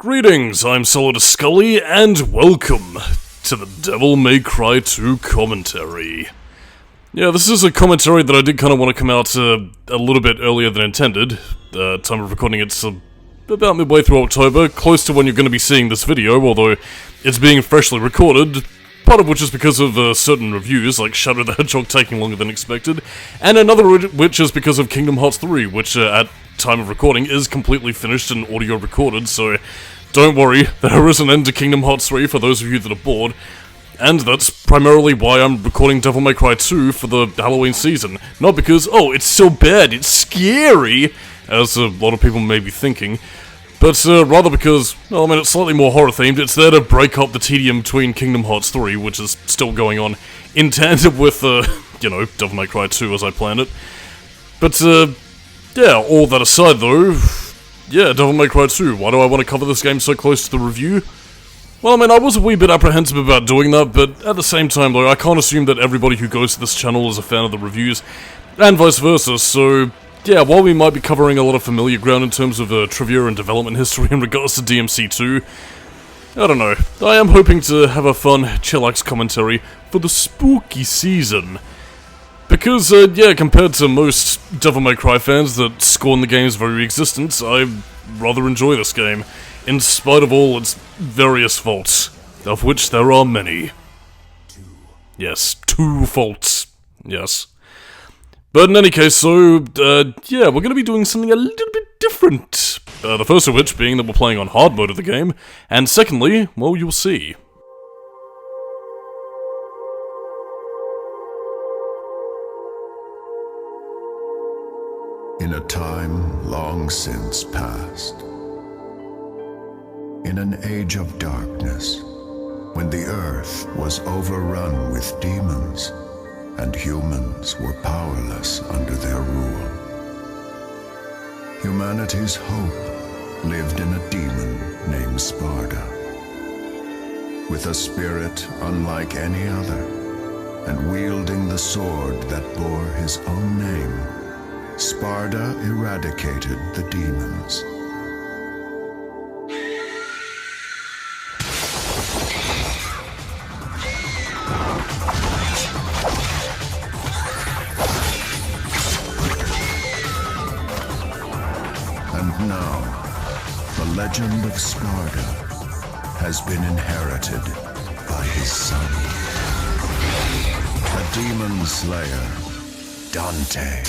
Greetings, I'm Solidus-Skully, and welcome to the Devil May Cry 2 commentary. Yeah, this is a commentary that I did kind of want to come out a little bit earlier than intended. Time of recording, it's about midway through October, close to when you're going to be seeing this video, although it's being freshly recorded, part of which is because of certain reviews, like Shadow the Hedgehog taking longer than expected, and another which is because of Kingdom Hearts 3, which at time of recording is completely finished and audio recorded, so don't worry, there is an end to Kingdom Hearts 3 for those of you that are bored, and that's primarily why I'm recording Devil May Cry 2 for the Halloween season. Not because, oh, it's so bad, it's scary, as a lot of people may be thinking, but rather because, well, I mean, it's slightly more horror-themed. It's there to break up the tedium between Kingdom Hearts 3, which is still going on, in tandem with, you know, Devil May Cry 2 as I planned it. But, yeah, all that aside though, yeah, Devil May Cry 2, why do I want to cover this game so close to the review? Well, I mean, I was a wee bit apprehensive about doing that, but at the same time though, I can't assume that everybody who goes to this channel is a fan of the reviews, and vice versa, so yeah, while we might be covering a lot of familiar ground in terms of trivia and development history in regards to DMC2, I don't know, I am hoping to have a fun, chillax commentary for the spooky season. Because, yeah, compared to most Devil May Cry fans that scorn the game's very existence, I rather enjoy this game, in spite of all its various faults, of which there are many. Yes, 2 faults, yes. But in any case, so, yeah, we're gonna be doing something a little bit different. The first of which being that we're playing on hard mode of the game, and secondly, well, you'll see. In a time long since past, in an age of darkness, when the earth was overrun with demons, and humans were powerless under their rule, humanity's hope lived in a demon named Sparda. With a spirit unlike any other, and wielding the sword that bore his own name, Sparda eradicated the demons. And now, the legend of Sparda has been inherited by his son, a demon slayer, Dante.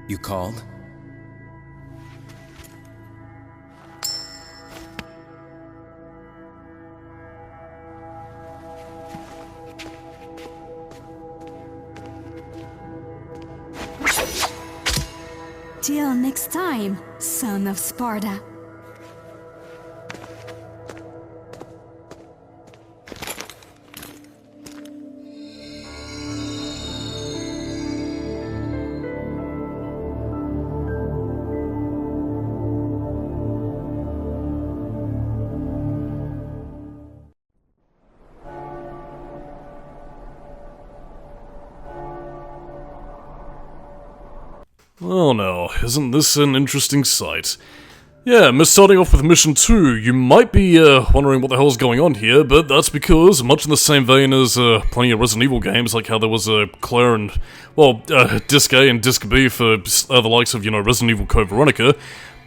You called? Till next time, son of Sparda. Well now, isn't this an interesting sight? Yeah, starting off with Mission 2, you might be wondering what the hell's going on here, but that's because, much in the same vein as plenty of Resident Evil games, like how there was Claire and, well, Disc A and Disc B for the likes of, you know, Resident Evil Code Veronica,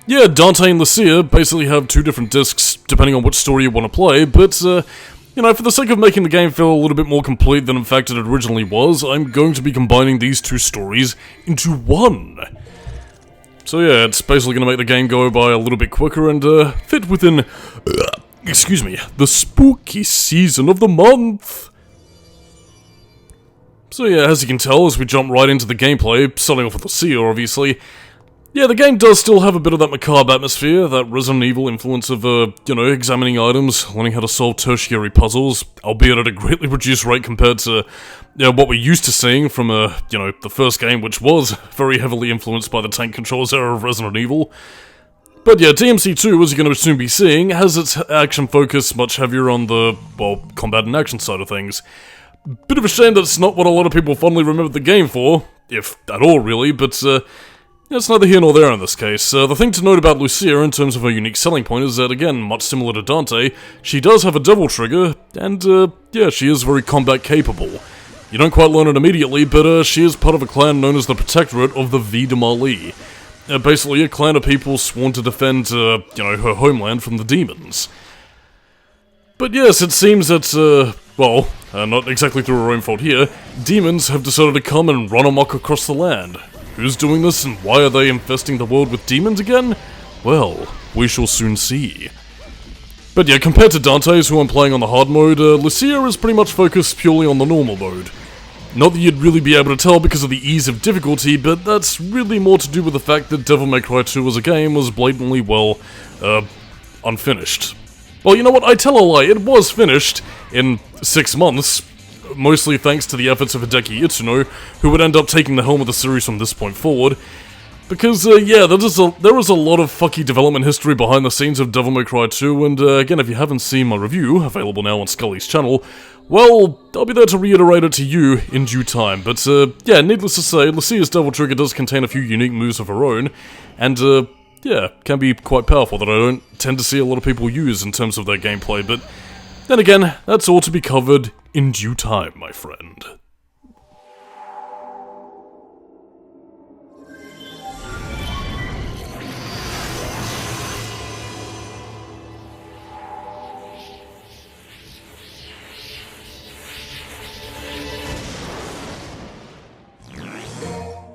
yeah, Dante and Lucia basically have 2 different discs, depending on which story you want to play, but, you know, for the sake of making the game feel a little bit more complete than in fact it originally was, I'm going to be combining these 2 stories into one. So yeah, it's basically going to make the game go by a little bit quicker and fit within, excuse me, the spooky season of the month. So yeah, as you can tell, as we jump right into the gameplay, starting off with Lucia, obviously, yeah, the game does still have a bit of that macabre atmosphere, that Resident Evil influence of, examining items, learning how to solve tertiary puzzles, albeit at a greatly reduced rate compared to, what we're used to seeing from, the first game, which was very heavily influenced by the tank controls era of Resident Evil. But yeah, DMC2, as you're going to soon be seeing, has its action focus much heavier on the, combat and action side of things. Bit of a shame that it's not what a lot of people fondly remember the game for, if at all really, but it's neither here nor there in this case. The thing to note about Lucia in terms of her unique selling point is that, again, much similar to Dante, she does have a devil trigger, and she is very combat capable. You don't quite learn it immediately, but she is part of a clan known as the Protectorate of the V de Mali. Basically a clan of people sworn to defend, her homeland from the demons. But yes, it seems that, not exactly through her own fault here, demons have decided to come and run amok across the land. Who's doing this and why are they infesting the world with demons again? Well, we shall soon see. But yeah, compared to Dante's, who I'm playing on the hard mode, Lucia is pretty much focused purely on the normal mode. Not that you'd really be able to tell because of the ease of difficulty, but that's really more to do with the fact that Devil May Cry 2 as a game was blatantly, unfinished. Well, you know what, I tell a lie, it was finished in 6 months, mostly thanks to the efforts of Hideki Itsuno, who would end up taking the helm of the series from this point forward. Because, there was a lot of fucky development history behind the scenes of Devil May Cry 2, and again, if you haven't seen my review, available now on Skully's channel, well, I'll be there to reiterate it to you in due time. But, needless to say, Lucia's Devil Trigger does contain a few unique moves of her own, and, can be quite powerful that I don't tend to see a lot of people use in terms of their gameplay, but then again, that's all to be covered in due time, my friend.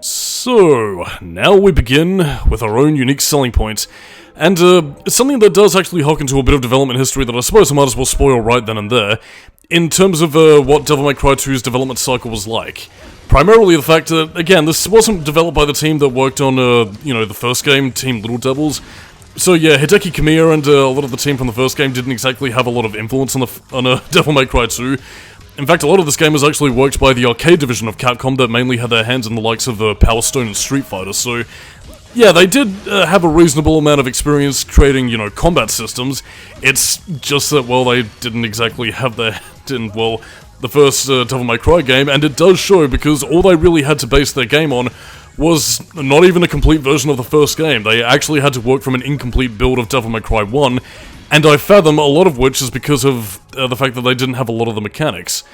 So, now we begin with our own unique selling point, and something that does actually harken to a bit of development history that I suppose I might as well spoil right then and there, in terms of what Devil May Cry 2's development cycle was like. Primarily the fact that, again, this wasn't developed by the team that worked on, the first game, Team Little Devils. So yeah, Hideki Kamiya and a lot of the team from the first game didn't exactly have a lot of influence on Devil May Cry 2. In fact, a lot of this game was actually worked by the arcade division of Capcom that mainly had their hands in the likes of Power Stone and Street Fighter, so yeah, they did have a reasonable amount of experience creating, combat systems. It's just that, they didn't exactly have their hand in, the first Devil May Cry game, and it does show because all they really had to base their game on was not even a complete version of the first game. They actually had to work from an incomplete build of Devil May Cry 1, and I fathom a lot of which is because of the fact that they didn't have a lot of the mechanics.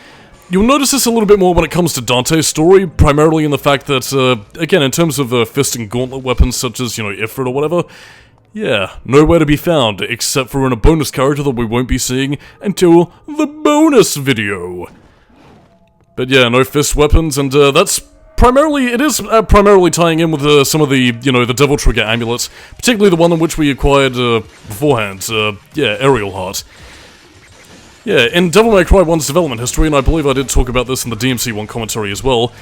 You'll notice this a little bit more when it comes to Dante's story, primarily in the fact that, again, in terms of fist and gauntlet weapons such as, Ifrit or whatever, yeah, nowhere to be found, except for in a bonus character that we won't be seeing until the bonus video. But yeah, no fist weapons, and that's primarily tying in with some of the, the Devil Trigger amulets, particularly the one in which we acquired beforehand, Aerial Heart. Yeah, in Devil May Cry 1's development history, and I believe I did talk about this in the DMC1 commentary as well,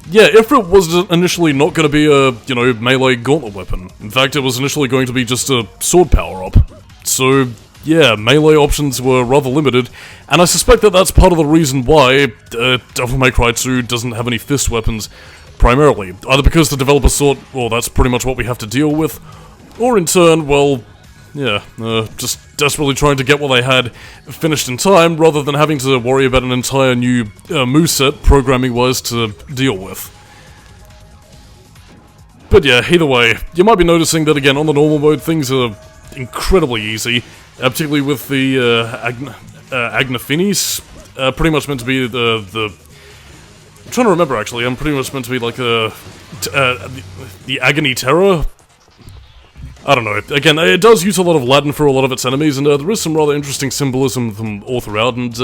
yeah, Ifrit was initially not going to be a, melee gauntlet weapon. In fact, it was initially going to be just a sword power-up. So, yeah, melee options were rather limited, and I suspect that that's part of the reason why Devil May Cry 2 doesn't have any fist weapons, primarily. Either because the developers thought, well, that's pretty much what we have to deal with, or in turn, well, yeah, just desperately trying to get what they had finished in time, rather than having to worry about an entire new moveset, programming-wise, to deal with. But yeah, either way, you might be noticing that, again, on the normal mode, things are incredibly easy, particularly with the Agnafinis, pretty much meant to be the... I'm trying to remember, actually, I'm pretty much meant to be like the Agony Terror. I don't know, again, it does use a lot of Latin for a lot of its enemies, and there is some rather interesting symbolism from all throughout, and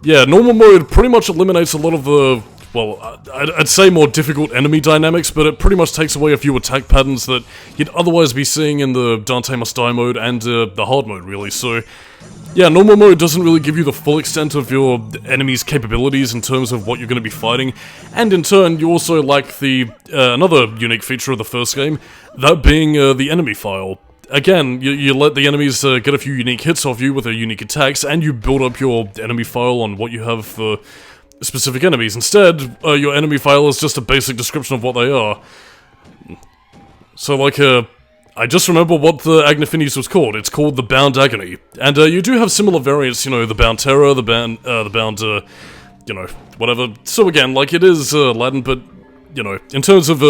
yeah, normal mode pretty much eliminates a lot of the well, I'd say more difficult enemy dynamics, but it pretty much takes away a few attack patterns that you'd otherwise be seeing in the Dante Must Die mode and the hard mode, really. So, yeah, normal mode doesn't really give you the full extent of your enemy's capabilities in terms of what you're going to be fighting, and in turn, you also lack the another unique feature of the first game, that being the enemy file. Again, you let the enemies get a few unique hits off you with their unique attacks, and you build up your enemy file on what you have for specific enemies. Instead, your enemy file is just a basic description of what they are. So, like, I just remember what the Agnifinis was called. It's called the Bound Agony. And you do have similar variants, you know, the Bound Terror, the Bound, you know, whatever. So again, like, it is Latin, but, you know, in terms of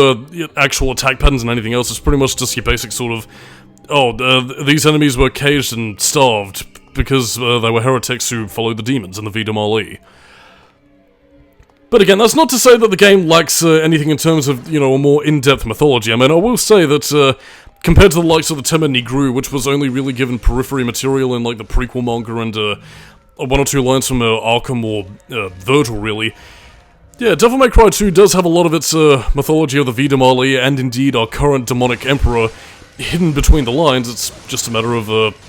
actual attack patterns and anything else, it's pretty much just your basic sort of, these enemies were caged and starved because they were heretics who followed the demons in the Vida Mali. But again, that's not to say that the game lacks anything in terms of, you know, a more in-depth mythology. I mean, I will say that, compared to the likes of the Tema Nigru, which was only really given periphery material in, like, the prequel manga and, one or two lines from Arkham or Virgil, really, yeah, Devil May Cry 2 does have a lot of its mythology of the Vida Mali and indeed our current demonic emperor hidden between the lines. It's just a matter of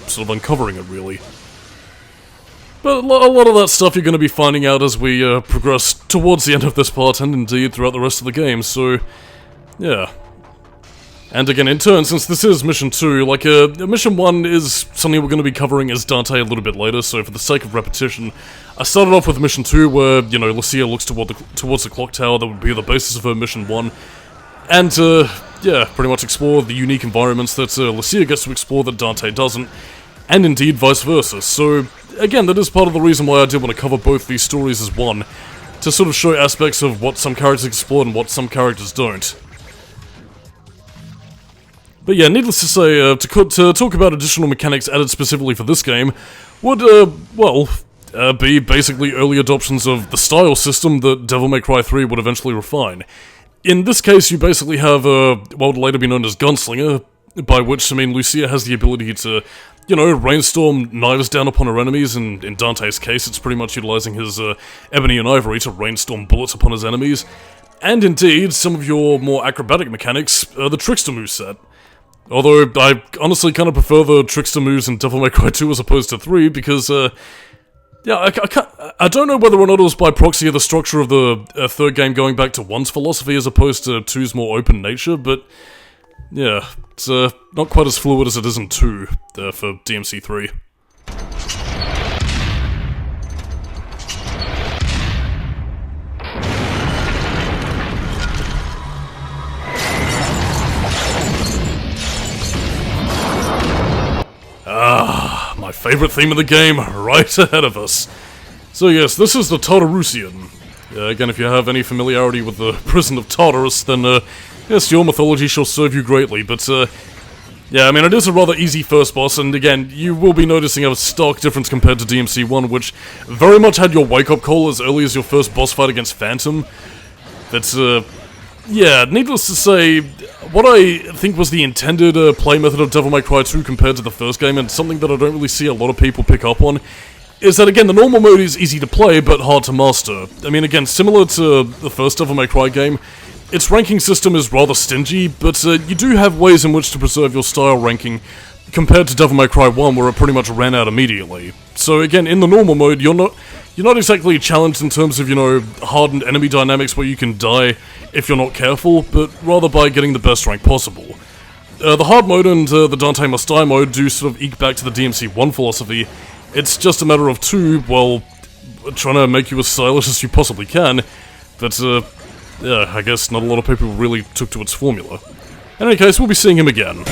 sort of uncovering it, really. But a lot of that stuff you're going to be finding out as we progress towards the end of this part, and indeed throughout the rest of the game, so, yeah. And again, in turn, since this is Mission 2, like, Mission 1 is something we're going to be covering as Dante a little bit later, so for the sake of repetition, I started off with Mission 2, where, you know, Lucia looks towards the clock tower that would be the basis of her Mission 1, and, yeah, pretty much explore the unique environments that Lucia gets to explore that Dante doesn't, and indeed vice versa, so again, that is part of the reason why I did want to cover both these stories as one, to sort of show aspects of what some characters explore and what some characters don't. But yeah, needless to say, to talk about additional mechanics added specifically for this game would, be basically early adoptions of the style system that Devil May Cry 3 would eventually refine. In this case, you basically have, what would later be known as Gunslinger, by which, I mean, Lucia has the ability to, you know, rainstorm knives down upon her enemies, and in Dante's case, it's pretty much utilizing his ebony and ivory to rainstorm bullets upon his enemies. And indeed, some of your more acrobatic mechanics, the Trickster moveset. Although, I honestly kind of prefer the Trickster moves in Devil May Cry 2 as opposed to 3, because, yeah, I don't know whether or not it was by proxy of the structure of the third game going back to 1's philosophy as opposed to 2's more open nature, but yeah, it's not quite as fluid as it is in 2 for DMC 3. Ah, my favorite theme of the game, right ahead of us. So yes, this is the Tartarusian. Again, if you have any familiarity with the prison of Tartarus, then yes, your mythology shall serve you greatly, but yeah, I mean, it is a rather easy first boss, and again, you will be noticing a stark difference compared to DMC 1, which very much had your wake-up call as early as your first boss fight against Phantom. That's, yeah, needless to say, what I think was the intended play method of Devil May Cry 2 compared to the first game, and something that I don't really see a lot of people pick up on, is that, again, the normal mode is easy to play, but hard to master. I mean, again, similar to the first Devil May Cry game, its ranking system is rather stingy, but you do have ways in which to preserve your style ranking, compared to Devil May Cry 1, where it pretty much ran out immediately. So again, in the normal mode, you're not exactly challenged in terms of, you know, hardened enemy dynamics where you can die if you're not careful, but rather by getting the best rank possible. The hard mode and the Dante Must Die mode do sort of eke back to the DMC 1 philosophy. It's just a matter of 2, well, trying to make you as stylish as you possibly can, but yeah, I guess not a lot of people really took to its formula. In any case, we'll be seeing him again.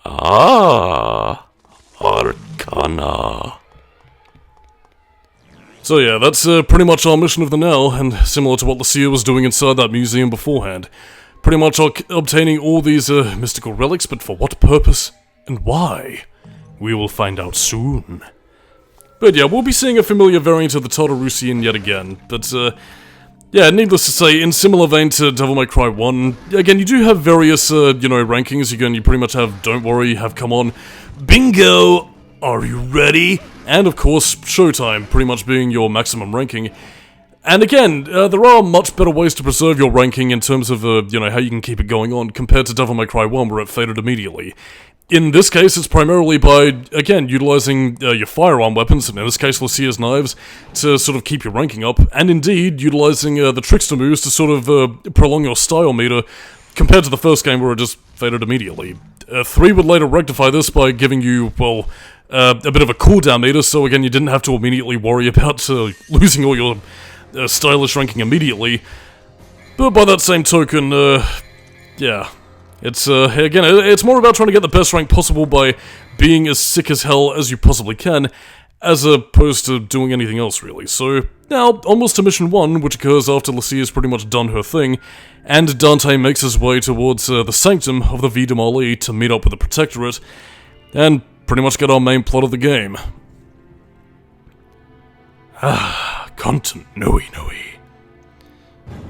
Ah, Arcana. So yeah, that's pretty much our mission of the now, and similar to what Lucia was doing inside that museum beforehand. Pretty much obtaining all these mystical relics, but for what purpose and why? We will find out soon. But yeah, we'll be seeing a familiar variant of the Tartarusian yet again, but yeah, needless to say, in similar vein to Devil May Cry 1, again, you do have various, rankings. You pretty much have Don't Worry, have Come On, Bingo, Are You Ready? And of course, Showtime, pretty much being your maximum ranking. And again, there are much better ways to preserve your ranking in terms of, how you can keep it going on compared to Devil May Cry 1 where it faded immediately. In this case, it's primarily by, again, utilizing your firearm weapons, in this case Lucia's knives, to sort of keep your ranking up, and indeed, utilizing the trickster moves to sort of prolong your style meter, compared to the first game where it just faded immediately. 3 would later rectify this by giving you, well, a bit of a cooldown meter, so again, you didn't have to immediately worry about losing all your stylish ranking immediately. But by that same token, yeah. It's, again, it's more about trying to get the best rank possible by being as sick as hell as you possibly can, as opposed to doing anything else, really. So, now, almost to Mission 1, which occurs after Lucia's pretty much done her thing, and Dante makes his way towards the Sanctum of the Vie de Marly to meet up with the Protectorate, and pretty much get our main plot of the game. Ah, Content Noi Noi.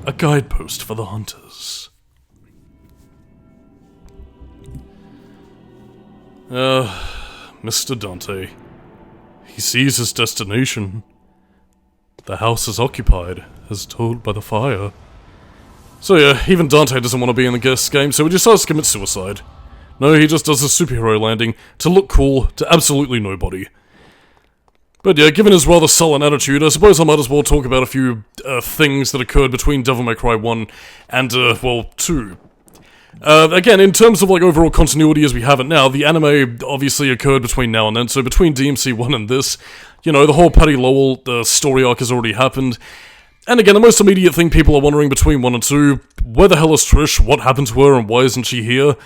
A guidepost for the hunters. Mr. Dante. He sees his destination. The house is occupied, as told by the fire. So yeah, even Dante doesn't want to be in the guest game, so he decides to commit suicide. No, he just does a superhero landing, to look cool, to absolutely nobody. But yeah, given his rather sullen attitude, I suppose I might as well talk about a few things that occurred between Devil May Cry 1 and, 2. Again, in terms of, like, overall continuity as we have it now, the anime obviously occurred between now and then, so between DMC 1 and this, the whole Patty Lowell story arc has already happened. And again, the most immediate thing people are wondering between 1 and 2, where the hell is Trish, what happened to her, and why isn't she here?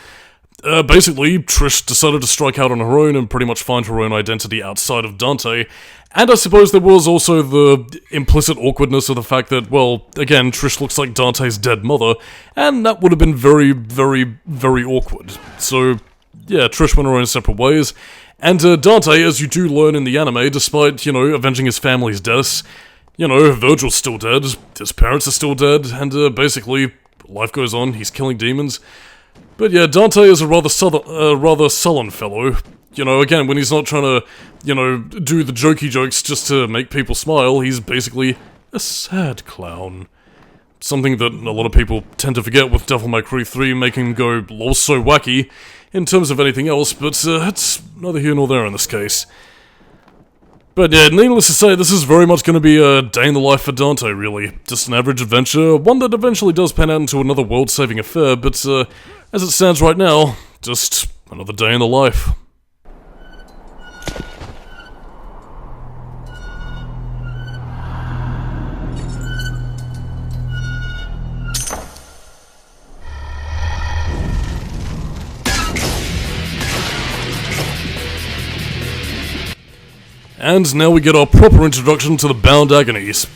Basically, Trish decided to strike out on her own and pretty much find her own identity outside of Dante. And I suppose there was also the implicit awkwardness of the fact that, well, again, Trish looks like Dante's dead mother, and that would have been very, very, very awkward. So, yeah, Trish went her own separate ways. And Dante, as you do learn in the anime, despite, avenging his family's deaths, Virgil's still dead, his parents are still dead, and basically, life goes on, he's killing demons. But yeah, Dante is a rather sullen fellow. Again, when he's not trying to, do the jokey jokes just to make people smile, he's basically a sad clown. Something that a lot of people tend to forget with Devil May Cry 3 making him go lol so wacky in terms of anything else, but it's neither here nor there in this case. But yeah, needless to say, this is very much going to be a day in the life for Dante, really. Just an average adventure, one that eventually does pan out into another world-saving affair, but as it stands right now, just another day in the life. And now we get our proper introduction to the Bound Agonies.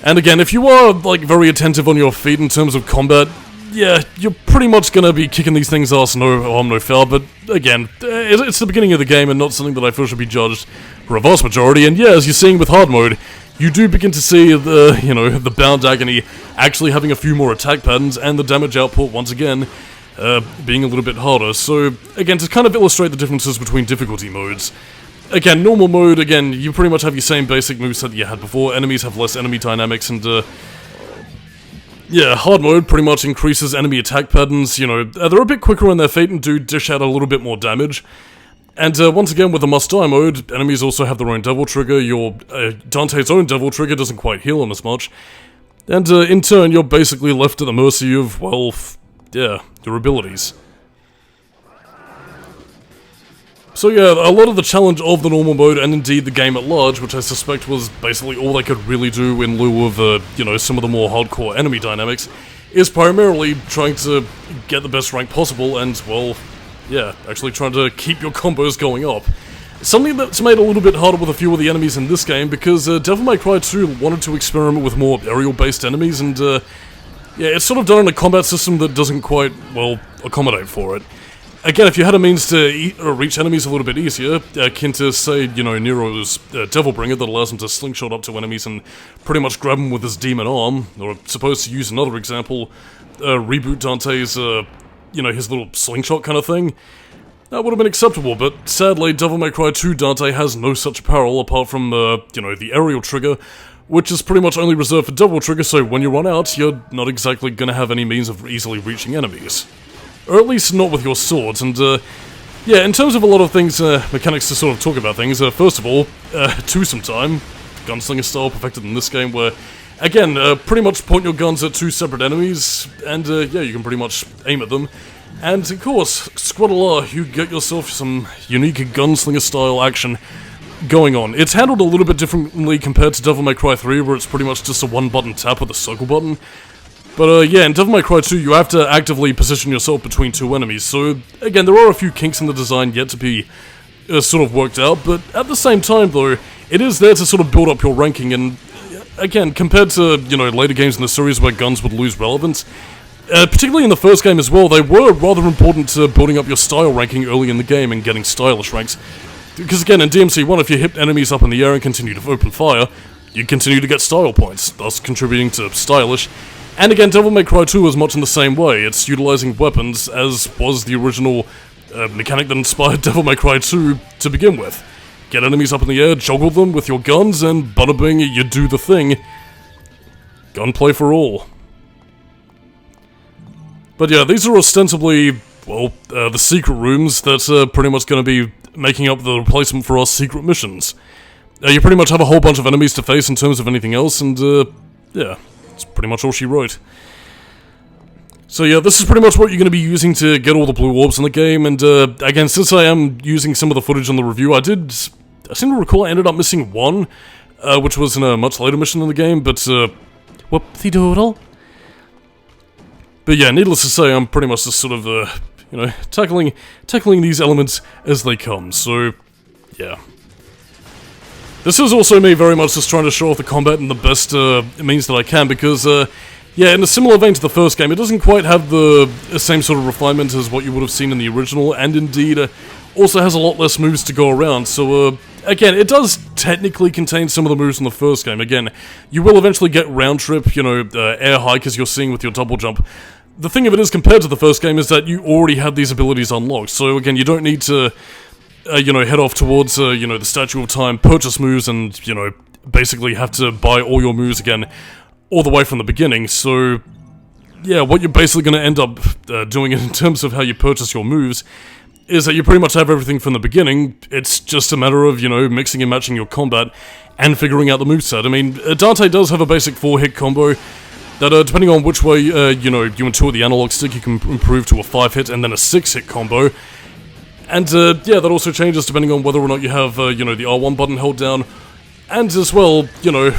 And again, if you are, like, very attentive on your feet in terms of combat, yeah, you're pretty much gonna be kicking these things' ass no harm, no foul, but again, it's the beginning of the game and not something that I feel should be judged for a vast majority, and yeah, as you're seeing with hard mode, you do begin to see the Bound Agony actually having a few more attack patterns, and the damage output, once again, being a little bit harder. So, again, to kind of illustrate the differences between difficulty modes, again, normal mode, again, you pretty much have your same basic moveset that you had before, enemies have less enemy dynamics, and, yeah, hard mode pretty much increases enemy attack patterns, they're a bit quicker on their feet and do dish out a little bit more damage. And, once again, with the must-die mode, enemies also have their own devil trigger, your, Dante's own devil trigger doesn't quite heal them as much, and, in turn, you're basically left at the mercy of, well, yeah, your abilities. So yeah, a lot of the challenge of the normal mode, and indeed the game at large, which I suspect was basically all they could really do in lieu of, some of the more hardcore enemy dynamics, is primarily trying to get the best rank possible and, well, yeah, actually trying to keep your combos going up. Something that's made a little bit harder with a few of the enemies in this game, because Devil May Cry 2 wanted to experiment with more aerial-based enemies, and, yeah, it's sort of done in a combat system that doesn't quite, well, accommodate for it. again, if you had a means to reach enemies a little bit easier, akin to, say, you know, Nero's Devilbringer that allows him to slingshot up to enemies and pretty much grab them with his demon arm, or supposed to use another example, reboot Dante's, you know, his little slingshot kind of thing, that would have been acceptable, but sadly, Devil May Cry 2 Dante has no such apparel apart from, you know, the aerial trigger, which is pretty much only reserved for Devil Trigger, so when you run out, you're not exactly gonna have any means of easily reaching enemies. Or at least not with your swords, and, yeah, in terms of a lot of things, mechanics to sort of talk about things, first of all, twosome time, gunslinger style perfected in this game, where, again, pretty much point your guns at two separate enemies, and, yeah, you can pretty much aim at them. And, of course, Squadala, you get yourself some unique gunslinger style action going on. It's handled a little bit differently compared to Devil May Cry 3, where it's pretty much just a one-button tap with a circle button. But, yeah, in Devil May Cry 2, you have to actively position yourself between two enemies, so, again, there are a few kinks in the design yet to be sort of worked out, but at the same time, though, it is there to sort of build up your ranking, and, again, compared to, you know, later games in the series where guns would lose relevance, particularly in the first game as well, they were rather important to building up your style ranking early in the game and getting stylish ranks. Because again, in DMC1, if you hit enemies up in the air and continue to open fire, you continue to get style points, thus contributing to stylish. And again, Devil May Cry 2 was much in the same way. It's utilizing weapons, as was the original mechanic that inspired Devil May Cry 2 to begin with. Get enemies up in the air, juggle them with your guns, and bada bing, you do the thing. Gunplay for all. But yeah, these are ostensibly, well, the secret rooms that's pretty much going to be making up the replacement for our secret missions. You pretty much have a whole bunch of enemies to face in terms of anything else, and yeah, that's pretty much all she wrote. So yeah, this is pretty much what you're going to be using to get all the blue orbs in the game, and again, since I am using some of the footage on the review, I seem to recall I ended up missing one, which was in a much later mission in the game, but whoop-de-doodle. But yeah, needless to say, I'm pretty much just sort of, you know, tackling these elements as they come, so, yeah. This is also me very much just trying to show off the combat in the best means that I can, because, yeah, in a similar vein to the first game, it doesn't quite have the same sort of refinement as what you would have seen in the original, and indeed, also has a lot less moves to go around, so, again, it does technically contain some of the moves from the first game. Again, you will eventually get round trip, you know, air hike as you're seeing with your double jump. The thing of it is, compared to the first game, is that you already have these abilities unlocked, so again, you don't need to, you know, head off towards, you know, the Statue of Time, purchase moves, and, you know, basically have to buy all your moves again, all the way from the beginning, so, yeah, what you're basically going to end up doing in terms of how you purchase your moves is that you pretty much have everything from the beginning. It's just a matter of, you know, mixing and matching your combat and figuring out the moveset. I mean, Dante does have a basic 4-hit combo that, depending on which way, you know, you intuit the analog stick, you can improve to a 5-hit and then a 6-hit combo. And, yeah, that also changes depending on whether or not you have, you know, the R1 button held down, and as well, you know,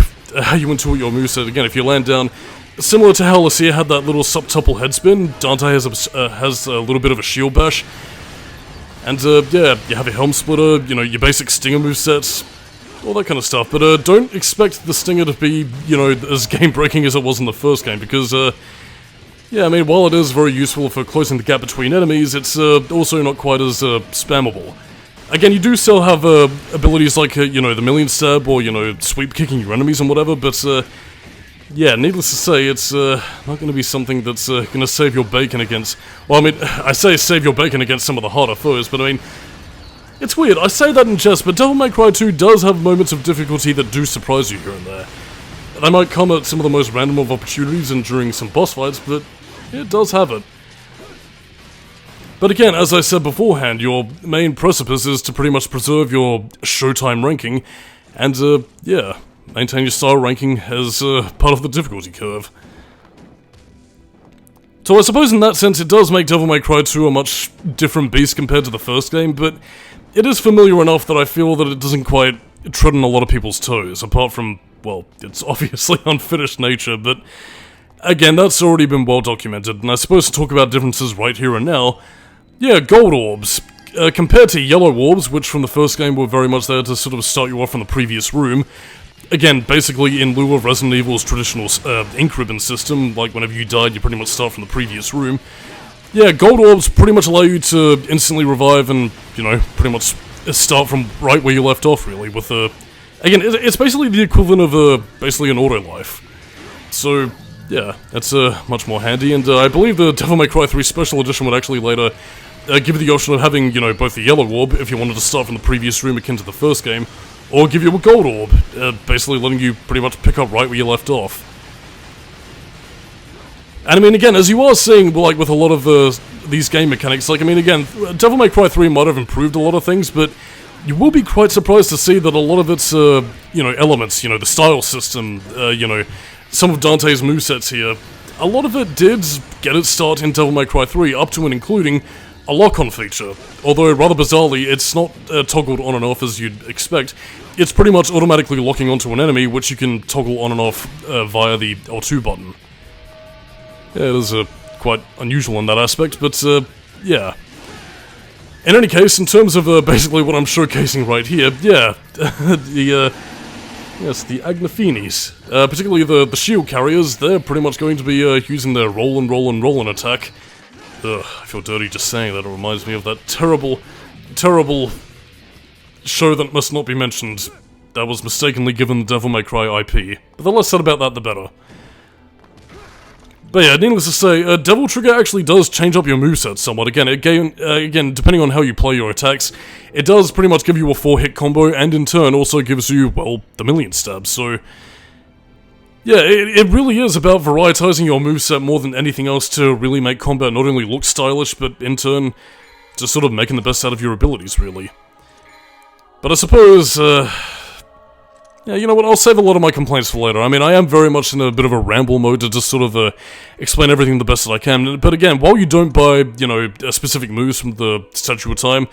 how you intuit your moveset. Again, if you land down, similar to how Lucia had that little subtuple head spin, Dante has a little bit of a shield bash. And, yeah, you have a helm splitter, you know, your basic stinger moveset, all that kind of stuff. But, don't expect the stinger to be, you know, as game-breaking as it was in the first game, because, yeah, I mean, while it is very useful for closing the gap between enemies, it's, also not quite as, spammable. Again, you do still have, abilities like, you know, the million stab, or, you know, sweep kicking your enemies and whatever, but, yeah, needless to say, it's not going to be something that's going to save your bacon against... Well, I mean, I say save your bacon against some of the harder foes, but I mean... It's weird, I say that in jest, but Devil May Cry 2 does have moments of difficulty that do surprise you here and there. They might come at some of the most random of opportunities and during some boss fights, but it does have it. But again, as I said beforehand, your main precipice is to pretty much preserve your Showtime ranking, and, yeah... maintain your style ranking as part of the difficulty curve. So I suppose in that sense it does make Devil May Cry 2 a much different beast compared to the first game, but it is familiar enough that I feel that it doesn't quite tread on a lot of people's toes, apart from, well, its obviously unfinished nature, but again, that's already been well documented, and I suppose to talk about differences right here and now, yeah, gold orbs. Compared to yellow orbs, which from the first game were very much there to sort of start you off from the previous room, again, basically in lieu of Resident Evil's traditional ink ribbon system, like whenever you died you pretty much start from the previous room, yeah, gold orbs pretty much allow you to instantly revive and, you know, pretty much start from right where you left off, really, with again, it's basically the equivalent of, basically an auto life. So, yeah, that's, much more handy, and, I believe the Devil May Cry 3 Special Edition would actually later, give you the option of having, you know, both the yellow orb, if you wanted to start from the previous room akin to the first game, or give you a gold orb, basically letting you pretty much pick up right where you left off. And I mean, again, as you are seeing, like, with a lot of these game mechanics, like, I mean, again, Devil May Cry 3 might have improved a lot of things, but you will be quite surprised to see that a lot of its, you know, elements, you know, the style system, you know, some of Dante's movesets here, a lot of it did get its start in Devil May Cry 3, up to and including a lock-on feature. Although, rather bizarrely, it's not toggled on and off as you'd expect. It's pretty much automatically locking onto an enemy, which you can toggle on and off via the L2 button. Yeah, it is quite unusual in that aspect, but yeah. In any case, in terms of basically what I'm showcasing right here, yeah, yes, the Agnafinis, particularly the shield carriers, they're pretty much going to be using their roll and attack. Ugh, I feel dirty just saying that. It reminds me of that terrible, terrible show that must not be mentioned that was mistakenly given the Devil May Cry IP. But the less said about that, the better. But yeah, needless to say, Devil Trigger actually does change up your moveset somewhat. Again, again, depending on how you play your attacks, it does pretty much give you a 4-hit combo, and in turn also gives you, well, the million stabs, so... Yeah, it really is about varietizing your moveset more than anything else to really make combat not only look stylish, but in turn, just sort of making the best out of your abilities, really. But I suppose, yeah, you know what, I'll save a lot of my complaints for later. I mean, I am very much in a bit of a ramble mode to just sort of explain everything the best that I can. But again, while you don't buy, you know, specific moves from the Statue of Time,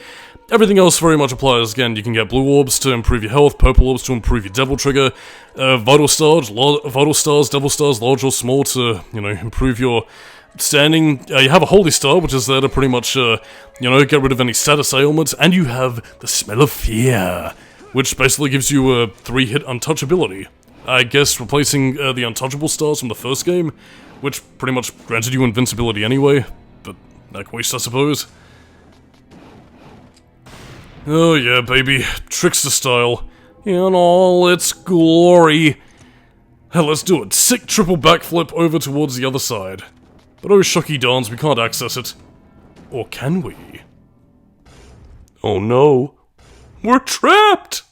everything else very much applies. Again, you can get blue orbs to improve your health, purple orbs to improve your Devil Trigger, vital stars, devil stars, large or small, to, you know, improve your standing. You have a holy star, which is there to pretty much, you know, get rid of any status ailments, and you have the smell of fear, which basically gives you a 3-hit untouchability. I guess replacing the untouchable stars from the first game, which pretty much granted you invincibility anyway, but like waste, I suppose. Oh yeah, baby, trickster style, in all its glory. Hell, let's do it. Sick triple backflip over towards the other side. But oh shucky darns, we can't access it. Or can we? Oh no. We're trapped!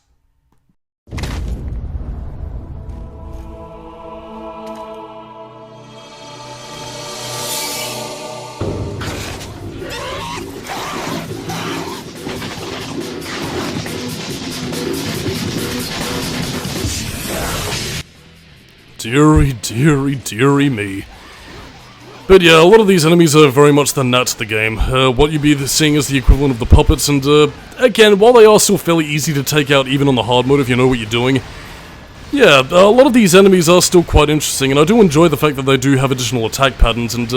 Deary, deary, deary me. But yeah, a lot of these enemies are very much the nuts of the game. What you'd be seeing is the equivalent of the puppets, and again, while they are still fairly easy to take out even on the hard mode if you know what you're doing, yeah, a lot of these enemies are still quite interesting, and I do enjoy the fact that they do have additional attack patterns, and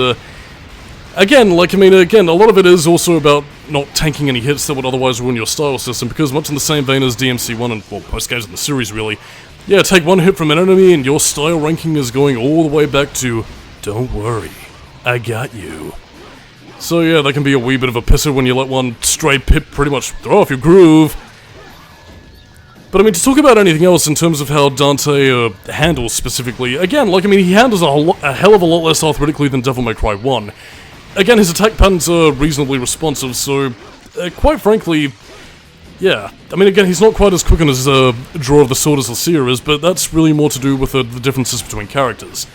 again, like, I mean, again, a lot of it is also about not tanking any hits that would otherwise ruin your style system, because much in the same vein as DMC1 and, well, most games in the series, really, yeah, take one hit from an enemy and your style ranking is going all the way back to, don't worry, I got you. So yeah, that can be a wee bit of a pisser when you let one stray pip pretty much throw off your groove. But I mean, to talk about anything else in terms of how Dante handles specifically, again, like, I mean, he handles a hell of a lot less arthritically than Devil May Cry 1. Again, his attack patterns are reasonably responsive, so, quite frankly, yeah. I mean, again, he's not quite as quick on his draw of the sword as Lucia is, but that's really more to do with the differences between characters.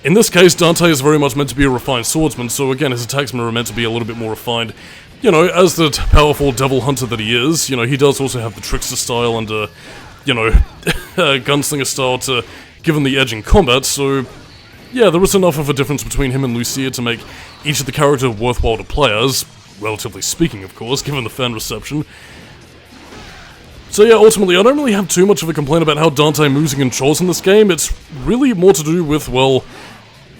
In this case, Dante is very much meant to be a refined swordsman, so again, his attacks are meant to be a little bit more refined. You know, as the powerful devil hunter that he is, you know, he does also have the trickster style and, you know, gunslinger style to give him the edge in combat, so yeah, there is enough of a difference between him and Lucia to make each of the characters worthwhile to play as, relatively speaking, of course, given the fan reception. So yeah, ultimately, I don't really have too much of a complaint about how Dante moves and controls in this game. It's really more to do with, well,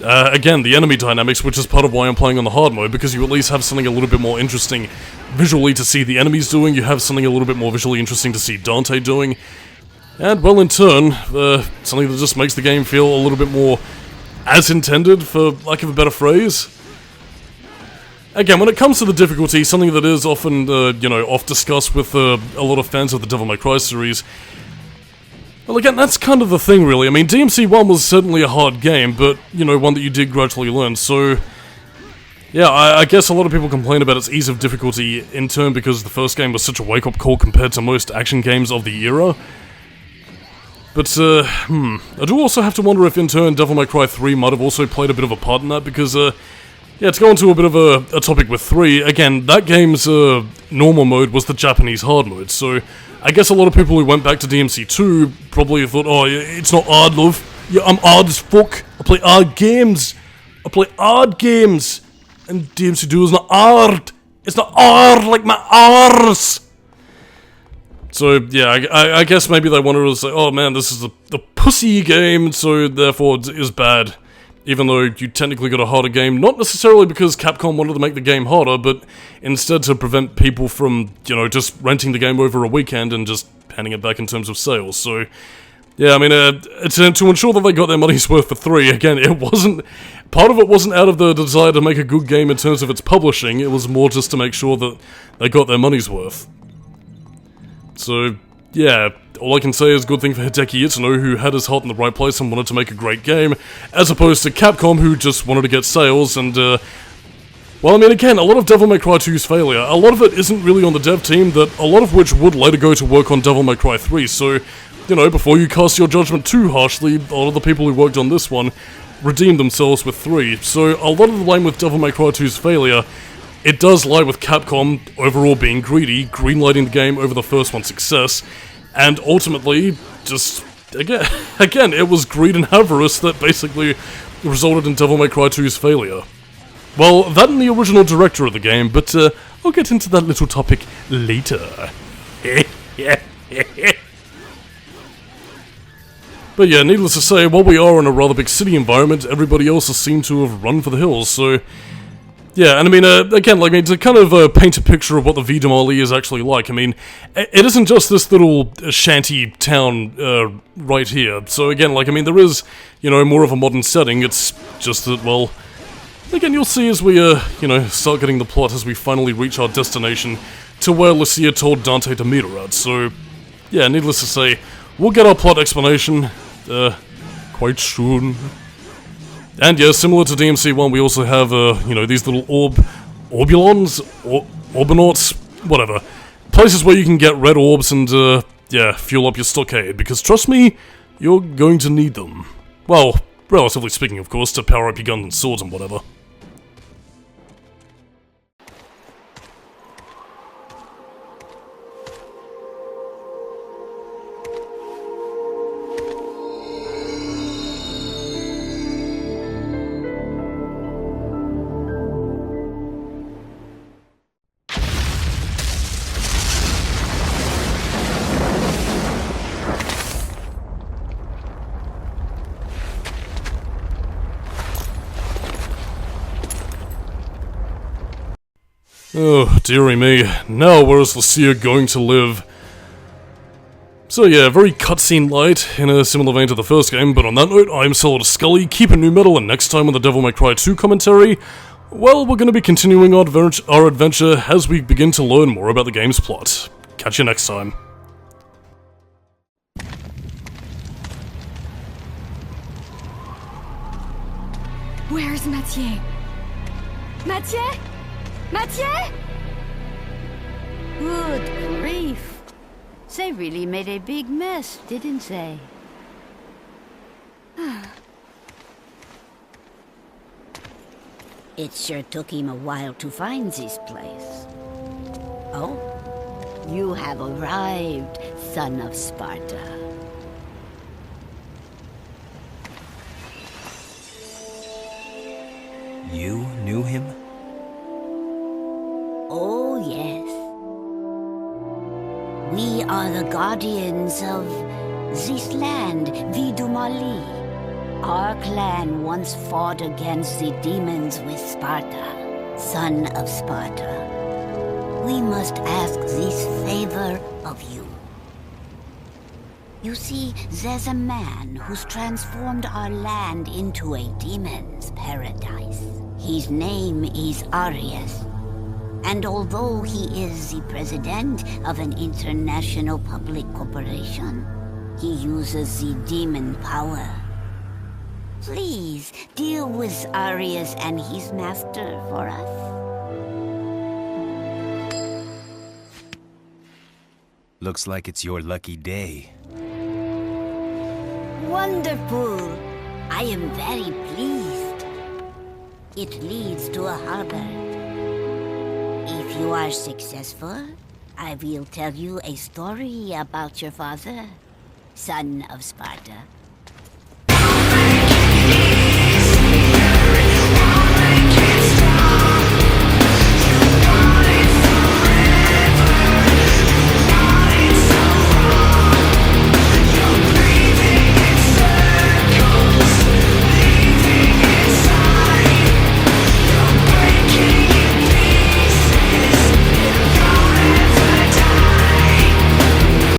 again, the enemy dynamics, which is part of why I'm playing on the hard mode, because you at least have something a little bit more interesting visually to see the enemies doing, you have something a little bit more visually interesting to see Dante doing, and, well, in turn, something that just makes the game feel a little bit more as intended, for lack of a better phrase. again, when it comes to the difficulty, something that is often, oft discussed with a lot of fans of the Devil May Cry series. Well, again, that's kind of the thing, really. I mean, DMC1 was certainly a hard game, but, one that you did gradually learn, so... Yeah, I guess a lot of people complain about its ease of difficulty in turn because the first game was such a wake-up call compared to most action games of the era. But, I do also have to wonder if in turn Devil May Cry 3 might have also played a bit of a part in that, because, to go into a bit of a topic with 3, again, that game's, normal mode was the Japanese hard mode, so I guess a lot of people who went back to DMC2 probably thought, oh, it's not hard, love. Yeah, I'm hard as fuck. I play hard games. And DMC2 is not hard. It's not hard like my arse. So, yeah, I guess maybe they wanted to say, oh man, this is the pussy game, so therefore it is bad. Even though you technically got a harder game, not necessarily because Capcom wanted to make the game harder, but instead to prevent people from, just renting the game over a weekend and just handing it back in terms of sales. So, yeah, I mean, to ensure that they got their money's worth for 3, again, part of it wasn't out of the desire to make a good game in terms of its publishing, it was more just to make sure that they got their money's worth. So, yeah, all I can say is good thing for Hideki Itsuno, who had his heart in the right place and wanted to make a great game, as opposed to Capcom, who just wanted to get sales, and, well, I mean, again, a lot of Devil May Cry 2's failure, a lot of it isn't really on the dev team, that a lot of which would later go to work on Devil May Cry 3, so, before you cast your judgment too harshly, a lot of the people who worked on this one redeemed themselves with 3, so a lot of the blame with Devil May Cry 2's failure, it does lie with Capcom overall being greedy, greenlighting the game over the first one's success, and ultimately, just, again, it was greed and avarice that basically resulted in Devil May Cry 2's failure. Well, that and the original director of the game, but I'll get into that little topic later. But yeah, needless to say, while we are in a rather big city environment, everybody else has seemed to have run for the hills, so... Yeah, and I mean, again, to kind of paint a picture of what the Vie de Marly is actually like, I mean, it isn't just this little shanty town right here. So again, there is, more of a modern setting. It's just that, well, again, you'll see as we, start getting the plot as we finally reach our destination to where Lucia told Dante to meet her at. So, yeah, needless to say, we'll get our plot explanation, quite soon. And yeah, similar to DMC1, we also have, these little orbulons, orbinauts, whatever. Places where you can get red orbs and, fuel up your stockade, because trust me, you're going to need them. Well, relatively speaking, of course, to power up your guns and swords and whatever. Oh, dearie me. Now where is Lucia going to live? So yeah, very cutscene light, in a similar vein to the first game, but on that note, I'm Solidus-Skully, keeping new metal, and next time on the Devil May Cry 2 commentary, well, we're going to be continuing our adventure as we begin to learn more about the game's plot. Catch you next time. Where's Mathieu? Mathieu? Mathieu? Good grief. They really made a big mess, didn't they? It sure took him a while to find this place. Oh, you have arrived, son of Sparta. You knew him? Oh, yes. We are the guardians of this land, Vie de Marly. Our clan once fought against the demons with Sparta, son of Sparta. We must ask this favor of you. You see, there's a man who's transformed our land into a demon's paradise. His name is Arius. And although he is the president of an international public corporation, he uses the demon power. Please, deal with Arius and his master for us. Looks like it's your lucky day. Wonderful! I am very pleased. It leads to a harbor. If you are successful, I will tell you a story about your father, son of Sparta.